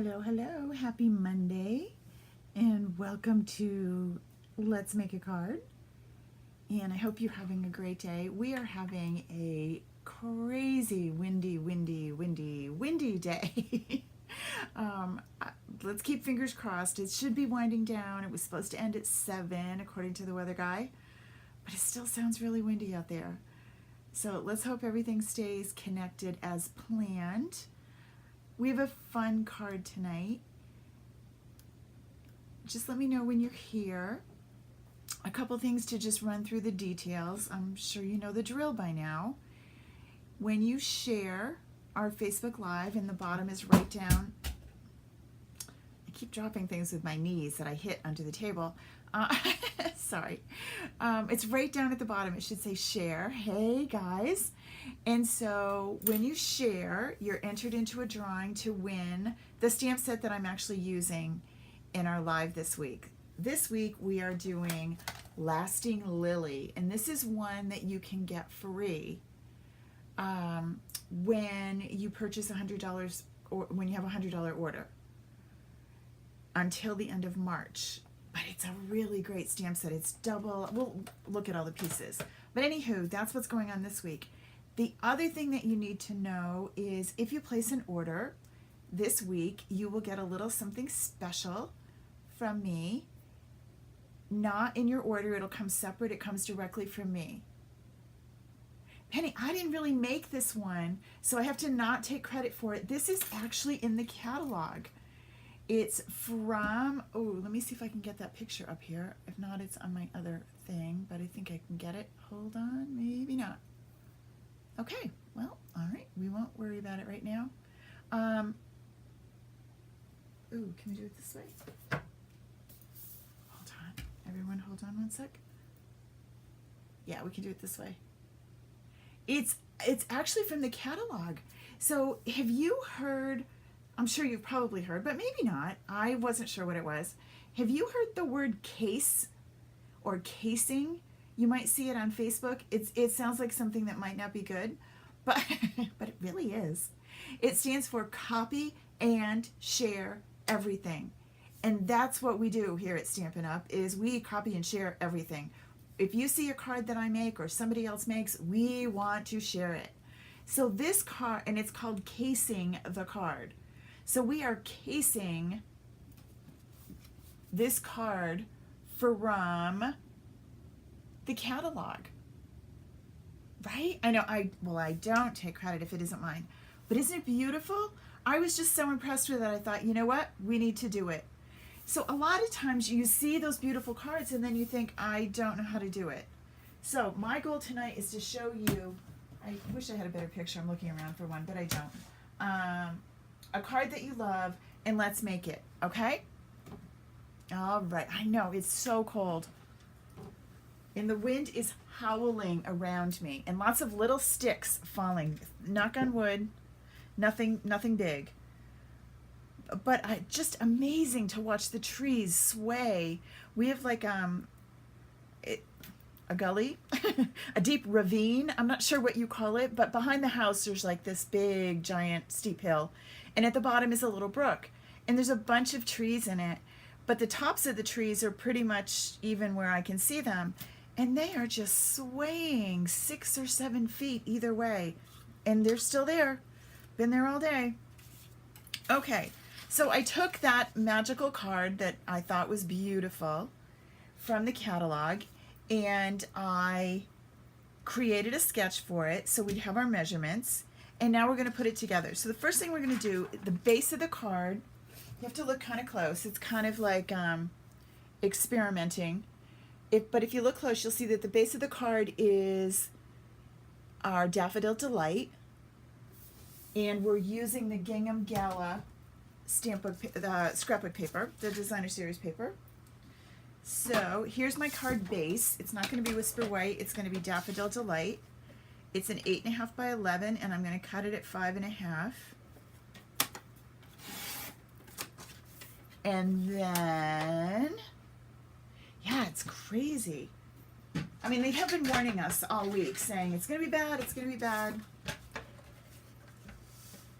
Hello, hello. Happy Monday and welcome to Let's Make a Card. And I hope you're having a great day. We are having a crazy windy day. Let's keep fingers crossed. It should be winding down. It was supposed to end at 7 according to the weather guy, but it still sounds really windy out there. So let's hope everything stays connected as planned. We have a fun card tonight. Just let me know when you're here. A couple things to just run through the details. I'm sure you know the drill by now. When you share our Facebook Live, in the bottom is right down. I keep dropping things with my knees that I hit under the table. Sorry. It's right down at the bottom. It should say share. Hey guys. And so when you share, you're entered into a drawing to win the stamp set that I'm actually using in our live this week. This week we are doing Lasting Lily, and this is one that you can get free when you purchase $100 or when you have a $100 order until the end of March. But it's a really great stamp set. It's double. We'll look at all the pieces. But anywho, that's what's going on this week. The other thing that you need to know is if you place an order this week, you will get a little something special from me. Not in your order. It'll come separate. It comes directly from me. Penny, I didn't really make this one, so I have to not take credit for it. This is actually in the catalog. It's from, oh, let me see if I can get that picture up here. If not, it's on my other thing, but I think I can get it. Hold on, maybe not. Okay, well, all right, we won't worry about it right now. Ooh, can we do it this way? Hold on, everyone hold on one sec. Yeah, we can do it this way. It's actually from the catalog. So have you heard, I'm sure you've probably heard, but maybe not. I wasn't sure what it was. Have you heard the word case or casing? You might see it on Facebook. It sounds like something that might not be good, but but it really is. It stands for copy and share everything. And that's what we do here at Stampin' Up! Is we copy and share everything. If you see a card that I make or somebody else makes, we want to share it. So this card, and it's called casing the card. So we are casing this card from the catalog, right? I know, I don't take credit if it isn't mine, but isn't it beautiful? I was just so impressed with it. I thought, you know what? We need to do it. So a lot of times you see those beautiful cards and then you think, I don't know how to do it. So my goal tonight is to show you, I wish I had a better picture. I'm looking around for one, but I don't. A card that you love, and let's make it, okay? All right, I know, it's so cold. And the wind is howling around me, and lots of little sticks falling. Knock on wood, nothing big. But just amazing to watch the trees sway. We have like a gully, a deep ravine. I'm not sure what you call it, but behind the house there's like this big, giant, steep hill. And at the bottom is a little brook. And there's a bunch of trees in it. But the tops of the trees are pretty much even where I can see them. And they are just swaying 6 or 7 feet either way. And they're still there. Been there all day. Okay, so I took that magical card that I thought was beautiful from the catalog, and I created a sketch for it so we'd have our measurements, and now we're going to put it together. So the first thing we're going to do, the base of the card, you have to look kind of close. It's kind of like experimenting. But if you look close, you'll see that the base of the card is our Daffodil Delight, and we're using the Gingham Gala scrapbook paper, the designer series paper. So here's my card base. It's not going to be Whisper White. It's going to be Daffodil Delight. It's an 8.5 by 11, and I'm going to cut it at 5.5. And then, yeah, it's crazy. I mean, they have been warning us all week, saying it's going to be bad, it's going to be bad.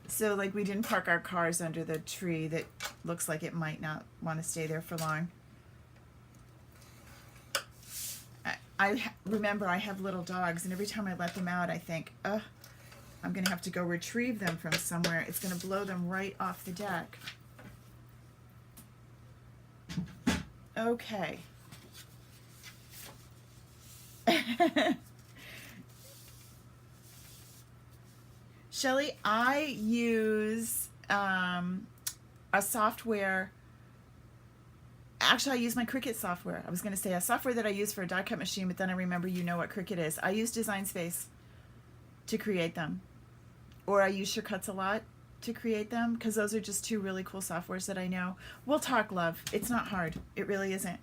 So like we didn't park our cars under the tree that looks like it might not want to stay there for long. Remember I have little dogs, and every time I let them out I think, I'm going to have to go retrieve them from somewhere. It's going to blow them right off the deck. Okay. Shelly, I use a software. Actually, I use my Cricut software. I was going to say a software that I use for a die cut machine, but then I remember you know what Cricut is. I use Design Space to create them. Or I use SureCuts a lot to create them, because those are just two really cool softwares that I know. We'll talk, love. It's not hard. It really isn't.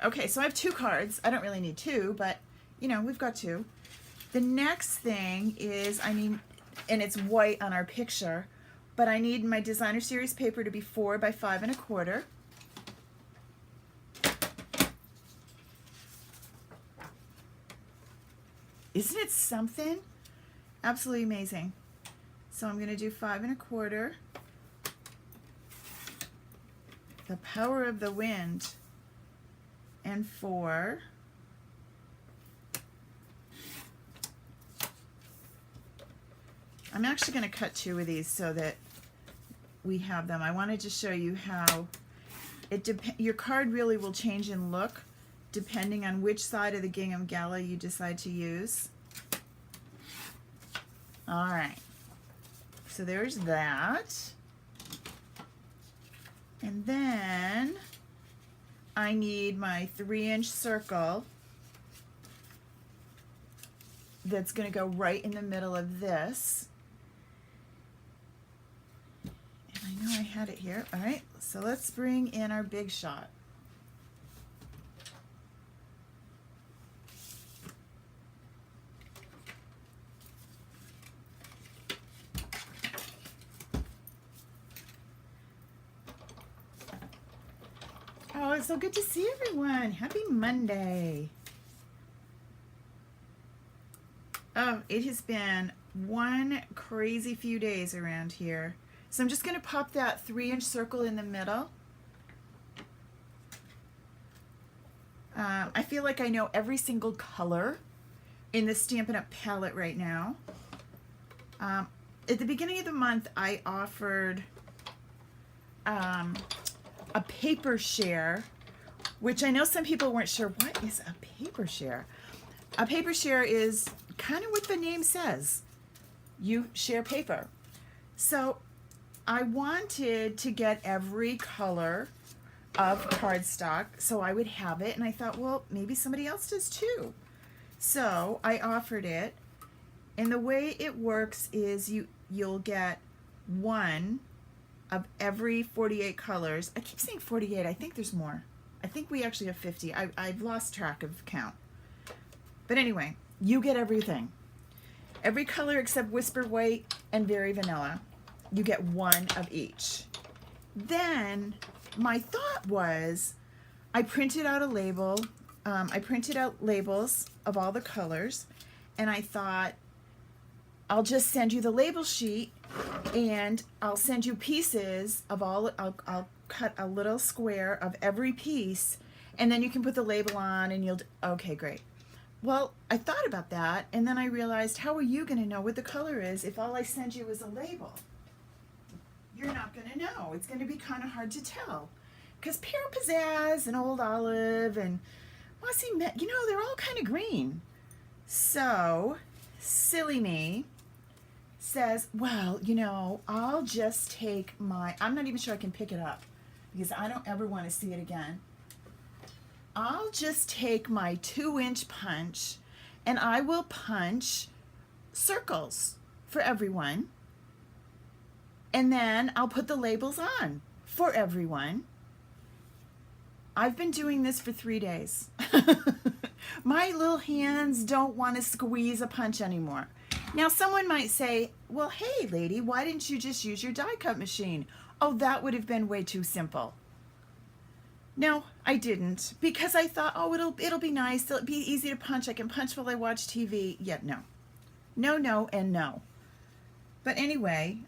Okay, so I have 2 cards. I don't really need 2, but, you know, we've got 2. The next thing is, I need, and it's white on our picture, but I need my designer series paper to be 4 by 5 1/4. Isn't it something? Absolutely amazing. So I'm going to do 5 1/4. The Power of the Wind, and 4. I'm actually going to cut 2 of these so that we have them. I wanted to show you how your card really will change in look depending on which side of the gingham gala you decide to use. All right, so there's that. And then I need my 3-inch circle that's going to go right in the middle of this. And I know I had it here. All right, so let's bring in our big shot. Oh, it's so good to see everyone. Happy Monday. Oh, it has been one crazy few days around here. So I'm just going to pop that 3-inch circle in the middle. I feel like I know every single color in the Stampin' Up! Palette right now. At the beginning of the month, I offered a paper share, which I know some people weren't sure. What is a paper share? A paper share is kind of what the name says. You share paper. So I wanted to get every color of cardstock so I would have it, and I thought, well, maybe somebody else does too. So I offered it, and the way it works is you'll get 1 of every 48 colors. I keep saying 48. I think there's more. I think we actually have 50. I've lost track of count. But anyway, you get everything. Every color except Whisper White and Berry Vanilla. You get 1 of each. Then my thought was, I printed out a label. I printed out labels of all the colors, and I thought, I'll just send you the label sheet, and I'll send you pieces of all, I'll cut a little square of every piece, and then you can put the label on and you'll, okay, great. Well, I thought about that, and then I realized, how are you going to know what the color is if all I send you is a label? You're not going to know. It's going to be kind of hard to tell. Because Pear Pizzazz and Old Olive and Mossy, you know, they're all kind of green. So, silly me says, well, you know, I'll just take my, I'm not even sure I can pick it up because I don't ever want to see it again. I'll just take my 2-inch punch and I will punch circles for everyone. And then I'll put the labels on for everyone. I've been doing this for 3 days. My little hands don't want to squeeze a punch anymore. Now someone might say, well, hey lady, why didn't you just use your die cut machine? Oh, that would have been way too simple. No, I didn't, because I thought, oh, it'll be nice. It'll be easy to punch. I can punch while I watch TV. Yet no. No, no, and no. But anyway,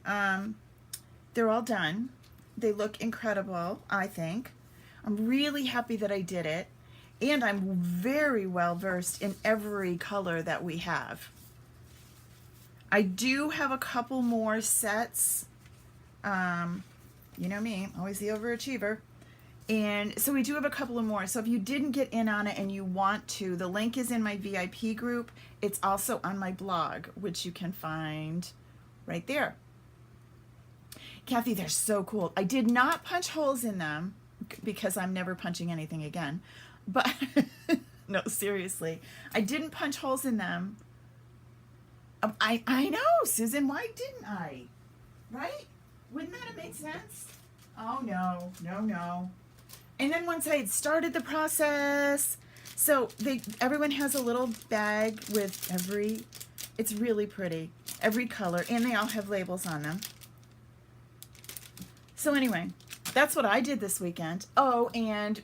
they're all done. They look incredible, I think. I'm really happy that I did it. And I'm very well versed in every color that we have. I do have a couple more sets. You know me, always the overachiever. And so we do have a couple of more. So if you didn't get in on it and you want to, the link is in my VIP group. It's also on my blog, which you can find right there. Kathy, they're so cool. I did not punch holes in them because I'm never punching anything again. But no, seriously, I didn't punch holes in them. I know, Susan, why didn't I? Right? Wouldn't that have made sense? Oh, no, no, no. And then once I had started the process, so everyone has a little bag with it's really pretty, every color, and they all have labels on them. So anyway, that's what I did this weekend. Oh, and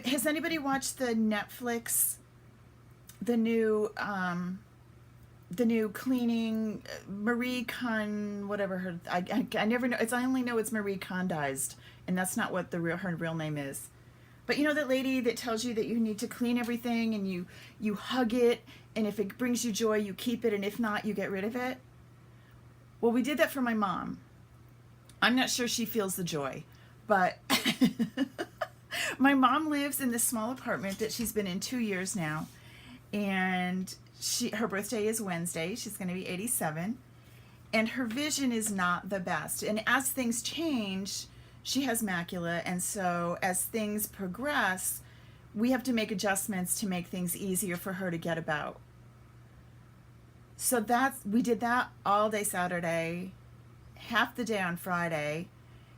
has anybody watched the Netflix, the new cleaning, Marie Con, whatever her, I never know, I only know it's Marie Condized, and that's not what her real name is. But you know that lady that tells you that you need to clean everything, and you hug it, and if it brings you joy, you keep it, and if not, you get rid of it? Well, we did that for my mom. I'm not sure she feels the joy, but my mom lives in this small apartment that she's been in 2 years now, and her birthday is Wednesday. She's going to be 87, and her vision is not the best. And as things change, she has macula, and so as things progress, we have to make adjustments to make things easier for her to get about. So we did that all day Saturday, half the day on Friday,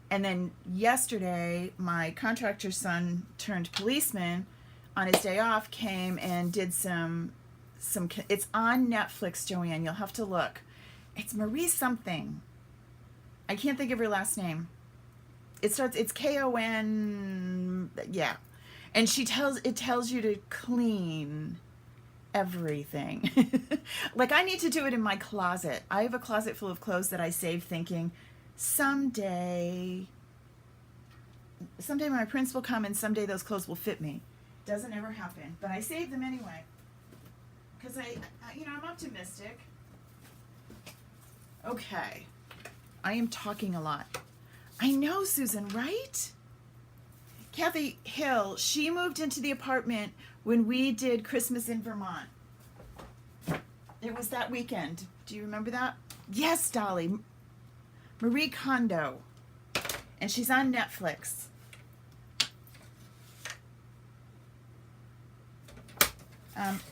and then yesterday my contractor's son turned policeman on his day off came and did some it's on Netflix, Joanne, you'll have to look. It's Marie something. I can't think of her last name. It's K-O-N, yeah. And it tells you to clean everything. Like, I need to do it in my closet. I have a closet full of clothes that I save thinking, someday my prince will come and someday those clothes will fit me. Doesn't ever happen, but I save them anyway. Because I'm optimistic. Okay. I am talking a lot. I know, Susan, right? Kathy Hill, she moved into the apartment when we did Christmas in Vermont. It was that weekend. Do you remember that? Yes, Dolly. Marie Kondo. And she's on Netflix.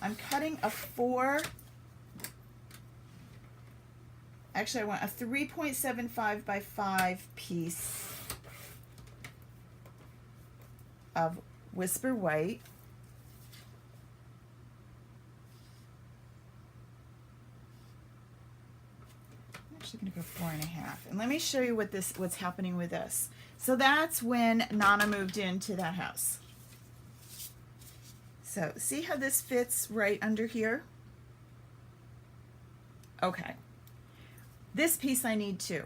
I'm cutting a 4. Actually, I want a 3.75 by 5 piece of Whisper White. I'm actually going to go 4.5. And let me show you what's happening with this. So that's when Nana moved into that house. So see how this fits right under here? Okay. This piece I need too.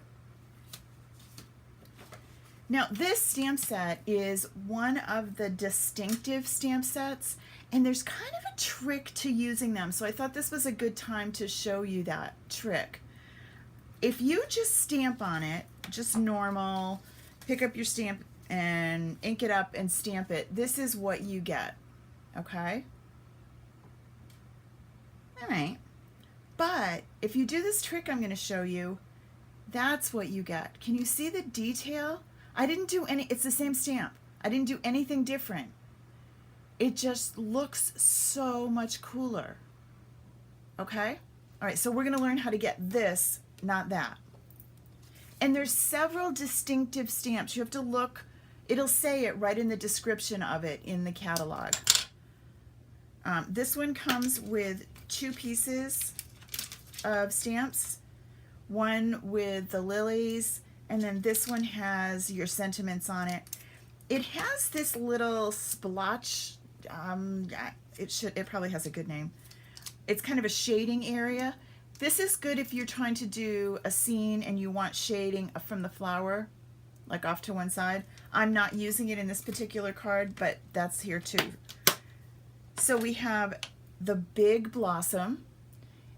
Now this stamp set is one of the distinctive stamp sets, and there's kind of a trick to using them. So I thought this was a good time to show you that trick. If you just stamp on it, just normal, pick up your stamp and ink it up and stamp it, this is what you get. Okay? All right. But if you do this trick I'm going to show you, that's what you get. Can you see the detail? I didn't do it's the same stamp. I didn't do anything different. It just looks so much cooler. Okay? All right, so we're going to learn how to get this, not that. And there's several distinctive stamps. You have to look, it'll say it right in the description of it in the catalog. This one comes with 2 pieces of stamps, one with the lilies, and then this one has your sentiments on it. It has this little splotch, it probably has a good name. It's kind of a shading area, This is good if you're trying to do a scene and you want shading from the flower, like off to one side. I'm not using it in this particular card, but that's here too. So we have the big blossom,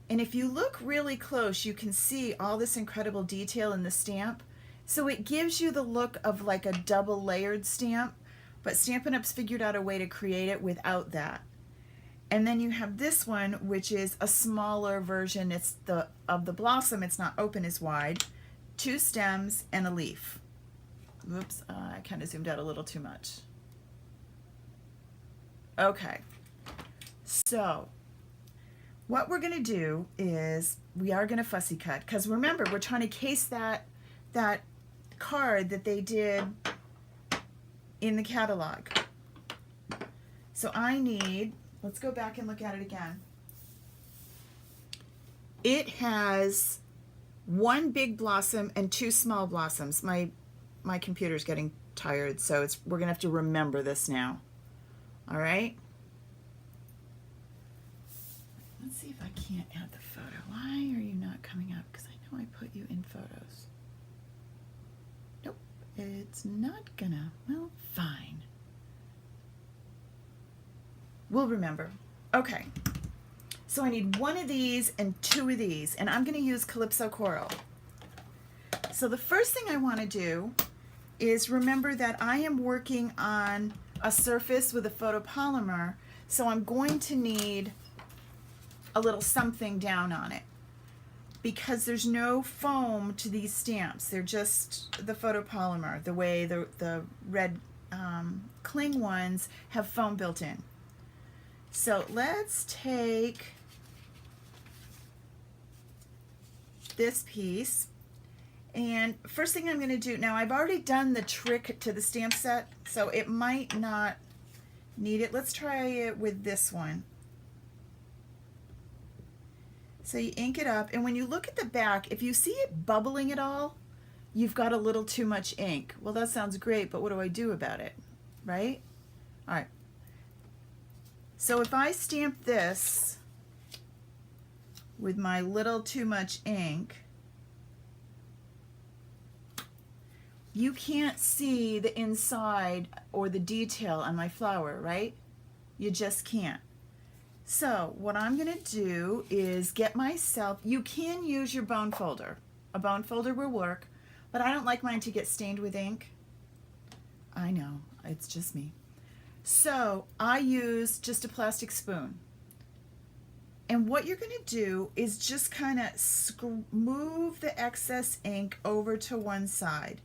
and if you look really close, you can see all this incredible detail in the stamp. So it gives you the look of like a double layered stamp, but Stampin' Up's figured out a way to create it without that. And then you have this one, which is a smaller version. It's of the blossom. It's not open as wide. 2 stems and a leaf. Whoops, I kind of zoomed out a little too much. Okay, so what we're going to do is we are going to fussy cut, because remember, we're trying to case that card that they did in the catalog. So I need, let's go back and look at it again. It has 1 big blossom and 2 small blossoms. My computer's getting tired, so we're gonna have to remember this now. All right. Let's see if I can't add the photo. Why are you not coming up? Because I know I put you in photos. Nope, it's not gonna. Well, fine. We'll remember. Okay, so I need 1 of these and 2 of these, and I'm going to use Calypso Coral. So the first thing I want to do is remember that I am working on a surface with a photopolymer, so I'm going to need a little something down on it, because there's no foam to these stamps. They're just the photopolymer, the way the red cling ones have foam built in. So let's take this piece, and first thing I'm going to do, now I've already done the trick to the stamp set, so it might not need it. Let's try it with this one. So you ink it up, and when you look at the back, if you see it bubbling at all, you've got a little too much ink. Well, that sounds great, but what do I do about it, right? All right. So if I stamp this with my little too much ink, you can't see the inside or the detail on my flower, right? You just can't. So what I'm going to do is get myself, you can use your bone folder. A bone folder will work, but I don't like mine to get stained with ink. I know, it's just me. So I use just a plastic spoon. And what you're going to do is just kind of move the excess ink over to one side.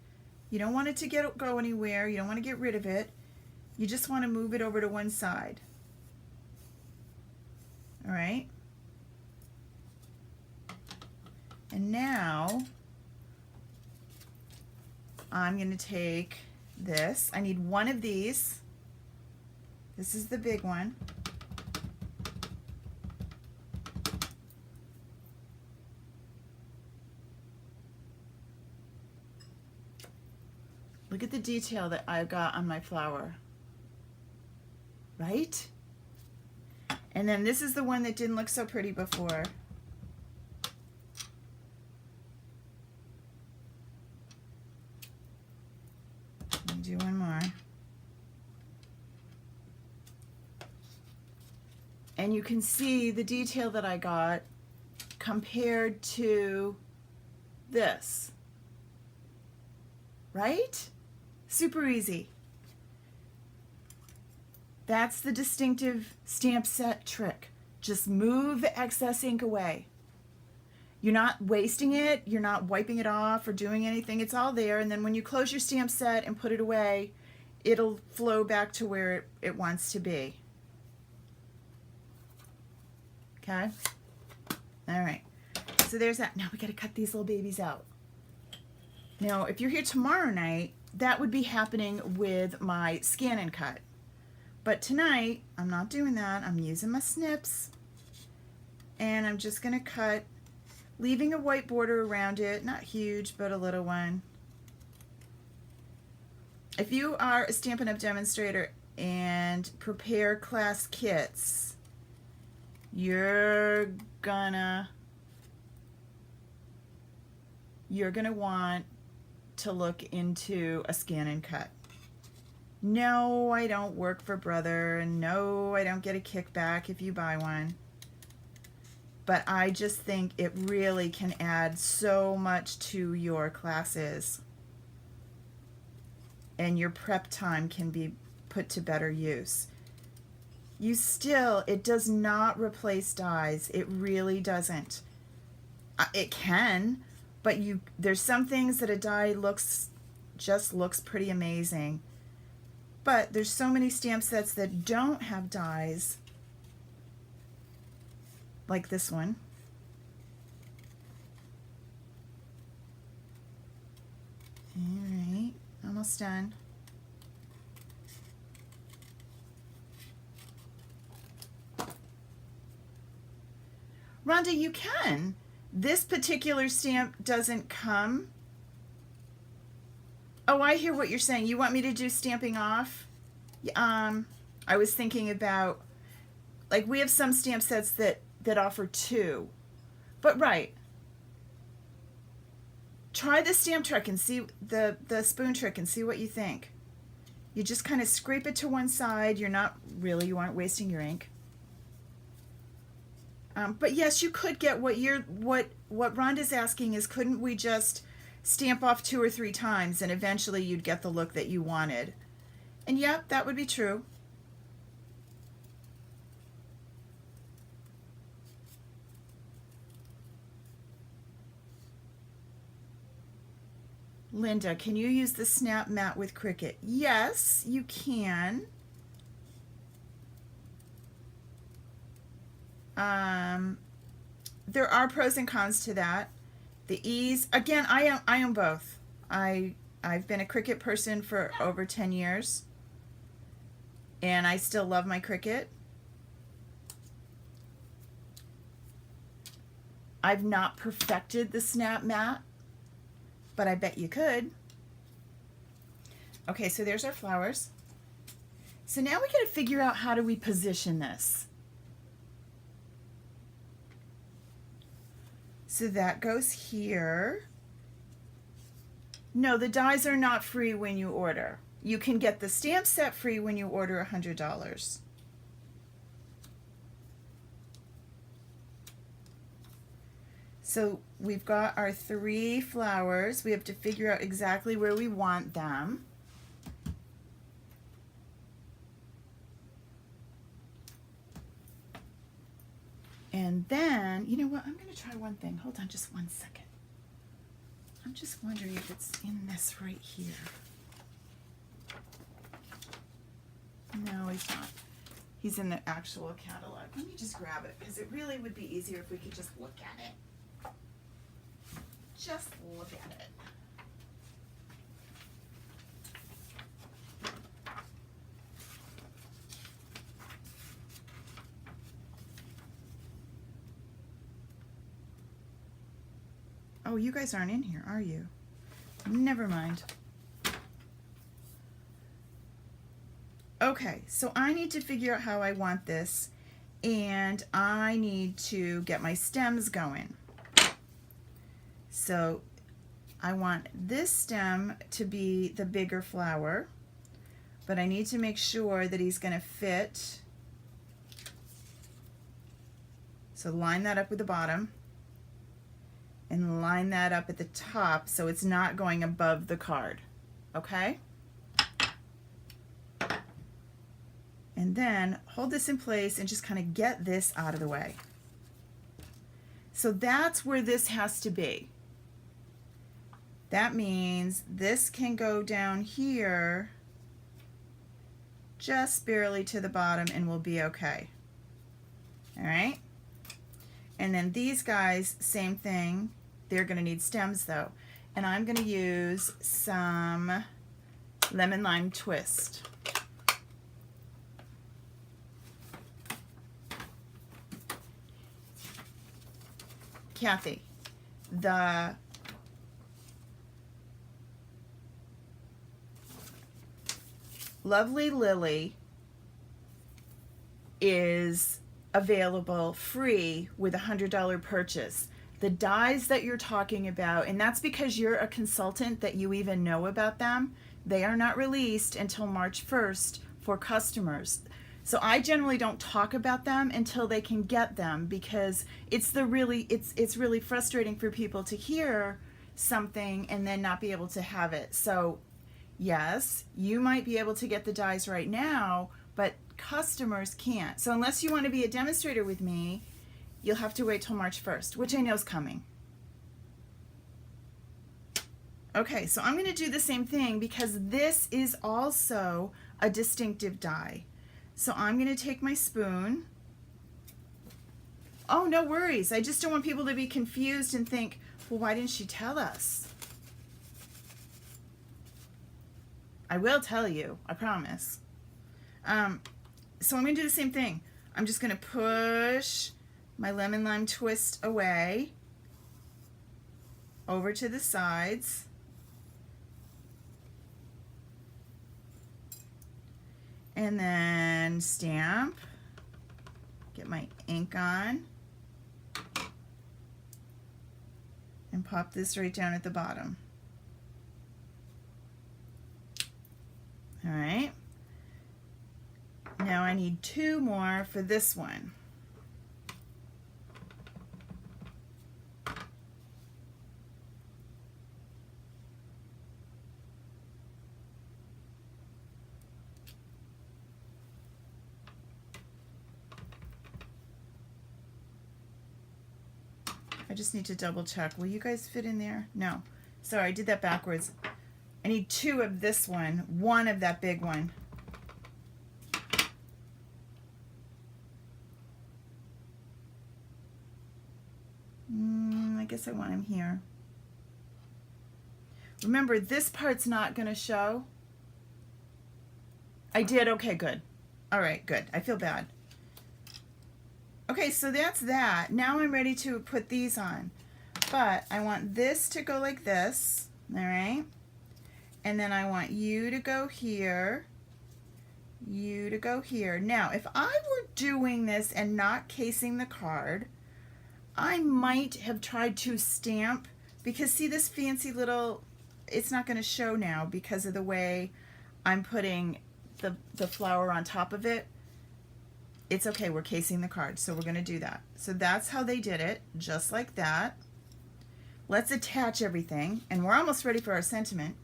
You don't want it to go anywhere. You don't want to get rid of it. You just want to move it over to one side. All right. And now I'm going to take this. I need 1 of these. This is the big one. Look at the detail that I've got on my flower, right? And then this is the one that didn't look so pretty before. Let me do one more. And you can see the detail that I got compared to this, right? Super easy. That's the distinctive stamp set trick. Just move the excess ink away. You're not wasting it, you're not wiping it off or doing anything, it's all there, and then when you close your stamp set and put it away, it'll flow back to where it wants to be. Okay? All right. So there's that. Now we got to cut these little babies out. Now, if you're here tomorrow night, that would be happening with my scan and cut. But tonight, I'm not doing that. I'm using my snips. And I'm just going to cut, leaving a white border around it. Not huge, but a little one. If you are a Stampin' Up! Demonstrator and prepare class kits, you're gonna you're going to want to look into a scan and cut. No, I don't work for Brother, and no, I don't get a kickback if you buy one. But I just think it really can add so much to your classes, and your prep time can be put to better use. It does not replace dies. It really doesn't. It can, but there's some things that a die just looks pretty amazing. But there's so many stamp sets that don't have dies, like this one. All right, almost done. Rhonda, you can. This particular stamp doesn't come. Oh, I hear what you're saying. You want me to do stamping off? I was thinking about, like, we have some stamp sets that offer 2. But right. Try the stamp trick and see the spoon trick and see what you think. You just kind of scrape it to one side. You aren't wasting your ink. But yes, you could get what Rhonda's asking is, couldn't we just stamp off 2 or 3 times and eventually you'd get the look that you wanted? And yep, that would be true. Linda, can you use the snap mat with Cricut? Yes, you can. There are pros and cons to that. The ease, again, I own both. I've been a Cricut person for over 10 years, and I still love my Cricut. I've not perfected the snap mat, but I bet you could. Okay, so there's our flowers. So now we got to figure out, how do we position this? So that goes here. No, the dies are not free when you order. You can get the stamp set free when you order $100. So we've got our 3 flowers. We have to figure out exactly where we want them. And then, you know what, I'm going to try one thing. Hold on just one second. I'm just wondering if it's in this right here. No, he's not. He's in the actual catalog. Let me just grab it, because it really would be easier if we could just look at it. Just look at it. Oh, you guys aren't in here, are you? Never mind. Okay, so I need to figure out how I want this, and I need to get my stems going. So I want this stem to be the bigger flower, but I need to make sure that he's going to fit. So line that up with the bottom, and line that up at the top so it's not going above the card, okay? And then hold this in place and just kind of get this out of the way. So that's where this has to be. That means this can go down here just barely to the bottom and we'll be okay. All right? And then these guys, same thing. They're going to need stems though. And I'm going to use some lemon lime twist. Kathy, the Lovely Lily is available free with a $100 purchase. The dies that you're talking about, and that's because you're a consultant that you even know about them, they are not released until March 1st for customers. So I generally don't talk about them until they can get them, because it's really frustrating for people to hear something and then not be able to have it. So yes, you might be able to get the dies right now, but customers can't. So unless you want to be a demonstrator with me, you'll have to wait till March 1st, which I know is coming. Okay, so I'm going to do the same thing because this is also a distinctive die. So I'm going to take my spoon. Oh, no worries. I just don't want people to be confused and think, well, why didn't she tell us? I will tell you, I promise. So I'm going to do the same thing. I'm just going to push my lemon lime twist away over to the sides. And then stamp, get my ink on, and pop this right down at the bottom. All right. Now I need 2 more for this one. I just need to double check. Will you guys fit in there? No. Sorry, I did that backwards. I need 2 of this one of that big one. I guess I want him here. Remember, this part's not going to show. I did? Okay, good. All right, good. I feel bad. Okay, so that's that. Now I'm ready to put these on. But I want this to go like this, all right? And then I want you to go here, you to go here. Now, if I were doing this and not casing the card, I might have tried to stamp, because see this fancy little, it's not going to show now because of the way I'm putting the flower on top of it. It's okay, we're casing the card, so we're going to do that. So that's how they did it, just like that. Let's attach everything, and we're almost ready for our sentiment.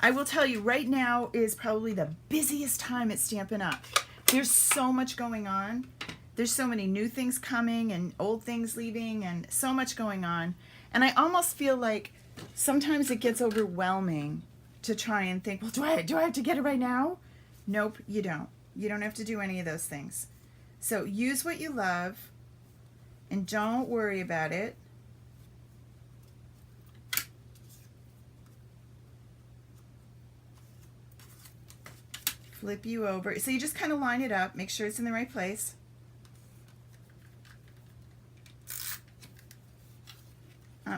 I will tell you, right now is probably the busiest time at Stampin' Up. There's so much going on. There's so many new things coming and old things leaving and so much going on. And I almost feel like sometimes it gets overwhelming to try and think, well, do I have to get it right now? Nope, you don't. You don't have to do any of those things. So use what you love and don't worry about it. Flip you over. So you just kind of line it up, make sure it's in the right place.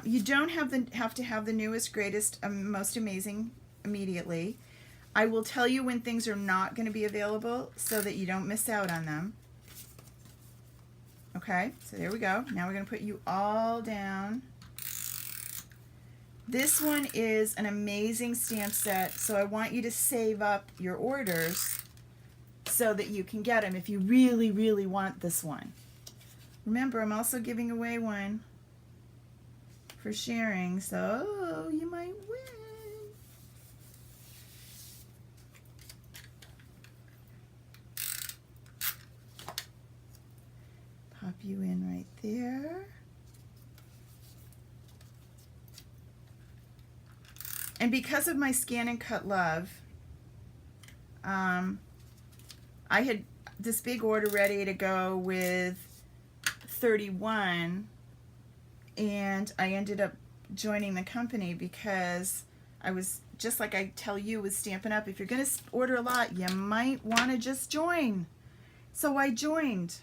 You don't have to have the newest, greatest, most amazing immediately. I will tell you when things are not going to be available so that you don't miss out on them. Okay, so there we go. Now we're going to put you all down. This one is an amazing stamp set, so I want you to save up your orders so that you can get them if you really, really want this one. Remember, I'm also giving away one for sharing, so you might win. Pop you in right there. And because of my Scan and Cut Love, I had this big order ready to go with 31, and I ended up joining the company because I was, just like I tell you with Stampin' Up, if you're going to order a lot, you might want to just join. So I joined.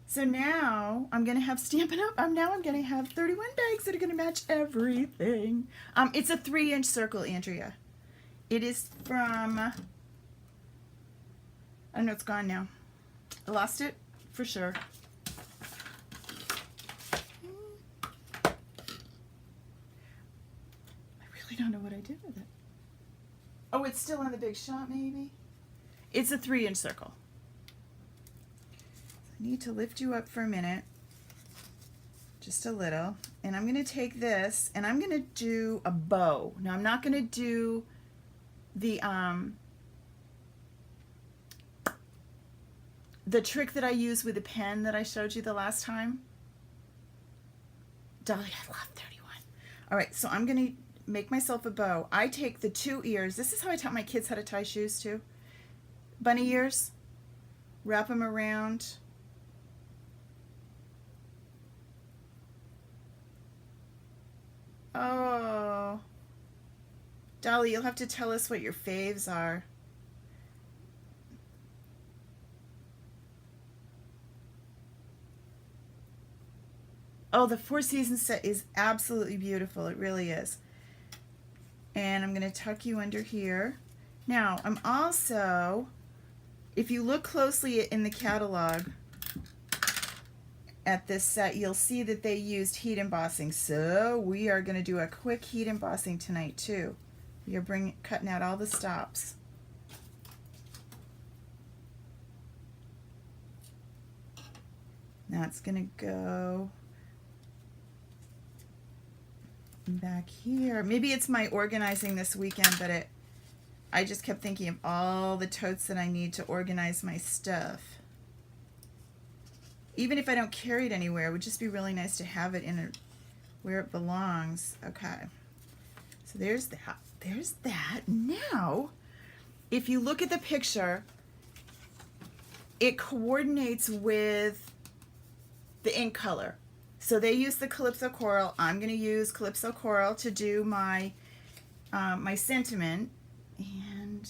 So now I'm going to have Stampin' Up. I'm going to have 31 bags that are going to match everything. It's a 3-inch circle, Andrea. It is from, I don't know, it's gone now. I lost it for sure. really don't know what I did with it. Oh, it's still on the Big Shot, maybe? It's a 3-inch circle. I need to lift you up for a minute. Just a little. And I'm going to take this and I'm going to do a bow. Now, I'm not going to do the trick that I used with the pen that I showed you the last time. Dolly, I love 31. All right, so I'm going to make myself a bow. I take the 2 ears. This is how I taught my kids how to tie shoes too. Bunny ears. Wrap them around. Oh. Dolly, you'll have to tell us what your faves are. Oh, the Four Seasons set is absolutely beautiful. It really is. And I'm going to tuck you under here. Now, I'm also, if you look closely in the catalog at this set, you'll see that they used heat embossing. So we are going to do a quick heat embossing tonight too. You're cutting out all the stops. Now it's going to go back here. Maybe it's my organizing this weekend, but I just kept thinking of all the totes that I need to organize my stuff. Even if I don't carry it anywhere, it would just be really nice to have it in where it belongs. Okay, so there's that. There's that. Now, if you look at the picture, it coordinates with the ink color. So they use the Calypso Coral. I'm going to use Calypso Coral to do my my sentiment, and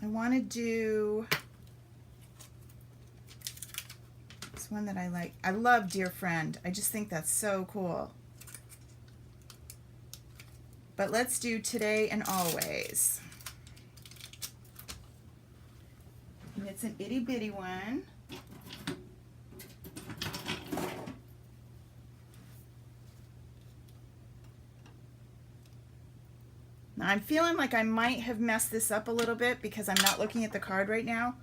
I want to do this one that I like. I love Dear Friend. I just think that's so cool. But let's do Today and Always. And it's an itty bitty one. Now I'm feeling like I might have messed this up a little bit because I'm not looking at the card right now.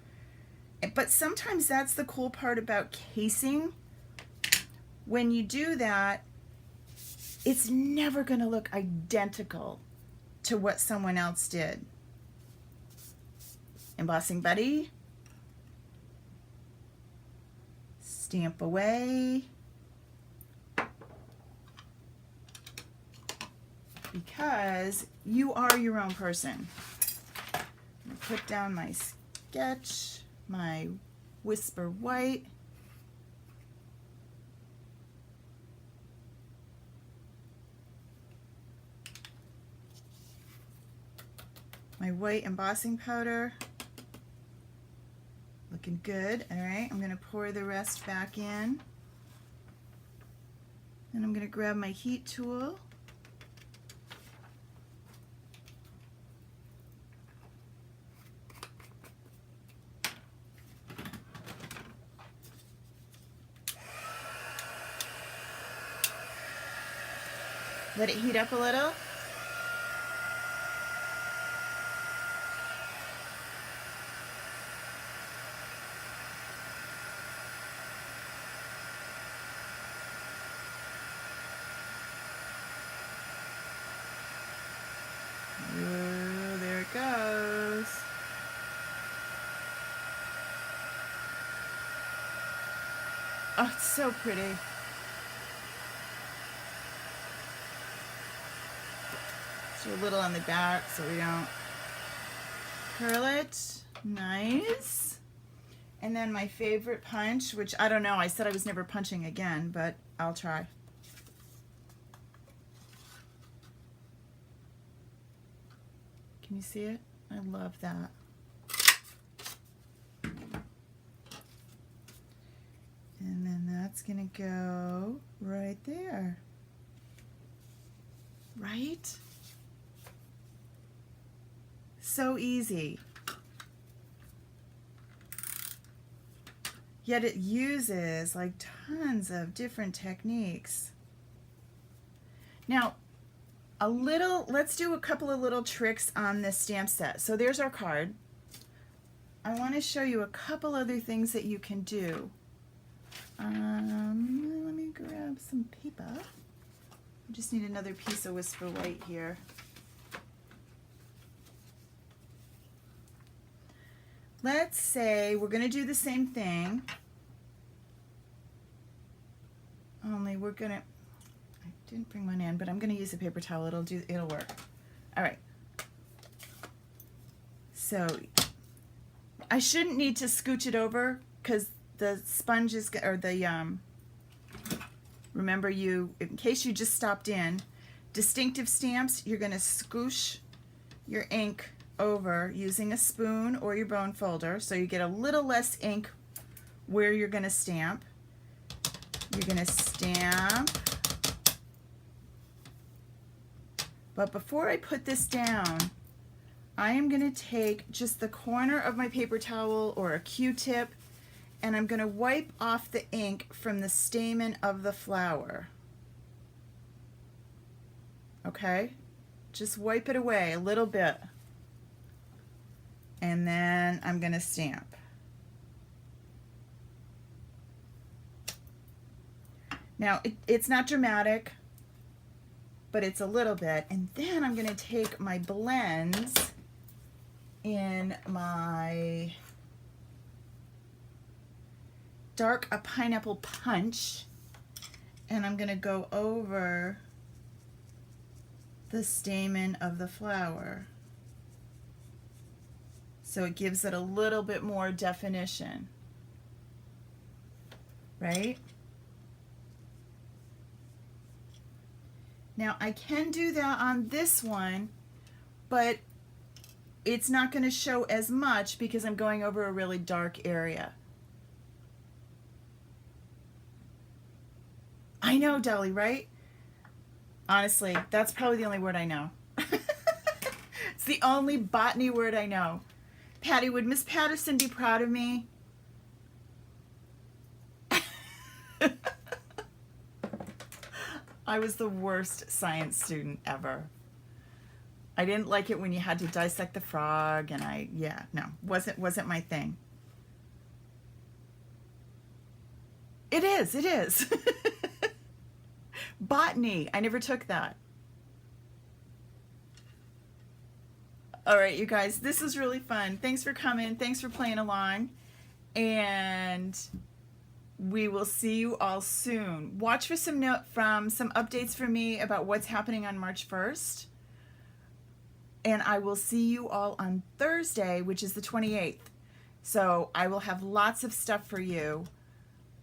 But sometimes that's the cool part about casing. When you do that, it's never going to look identical to what someone else did. Embossing Buddy. Stamp away. Because you are your own person. I'm going to put down my sketch, my Whisper White. My white embossing powder. Looking good. All right, I'm going to pour the rest back in. Then I'm going to grab my heat tool. Let it heat up a little. Ooh, there it goes. Oh, it's so pretty. Do a little on the back so we don't curl it. Nice. And then my favorite punch, which I don't know, I said I was never punching again, but I'll try. Can you see it? I love that. And then that's gonna go right there. Right? So easy. Yet it uses like tons of different techniques. Now, let's do a couple of little tricks on this stamp set. So there's our card. I want to show you a couple other things that you can do. Let me grab some paper. I just need another piece of Whisper White here. Let's say we're going to do the same thing, only we're going to, I didn't bring one in, but I'm going to use a paper towel. It'll work. All right. So I shouldn't need to scooch it over because the sponge is, or the, remember you, in case you just stopped in, distinctive stamps, you're going to scoosh your ink over using a spoon or your bone folder, so you get a little less ink where you're going to stamp. You're going to stamp. But before I put this down, I am going to take just the corner of my paper towel or a Q-tip, and I'm going to wipe off the ink from the stamen of the flower. Okay? Just wipe it away a little bit. And then I'm going to stamp. Now, it's not dramatic, but it's a little bit. And then I'm going to take my blends in my dark a pineapple punch, and I'm going to go over the stamen of the flower. So it gives it a little bit more definition, right? Now I can do that on this one, but it's not going to show as much because I'm going over a really dark area. I know, Dolly, right? Honestly, that's probably the only word I know. It's the only botany word I know. Patty, would Miss Patterson be proud of me? I was the worst science student ever. I didn't like it when you had to dissect the frog, and wasn't my thing. It is. Botany, I never took that. All right, you guys, this was really fun. Thanks for coming. Thanks for playing along. And we will see you all soon. Watch for some updates from me about what's happening on March 1st. And I will see you all on Thursday, which is the 28th. So I will have lots of stuff for you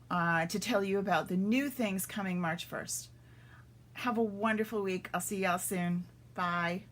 to tell you about the new things coming March 1st. Have a wonderful week. I'll see y'all soon. Bye.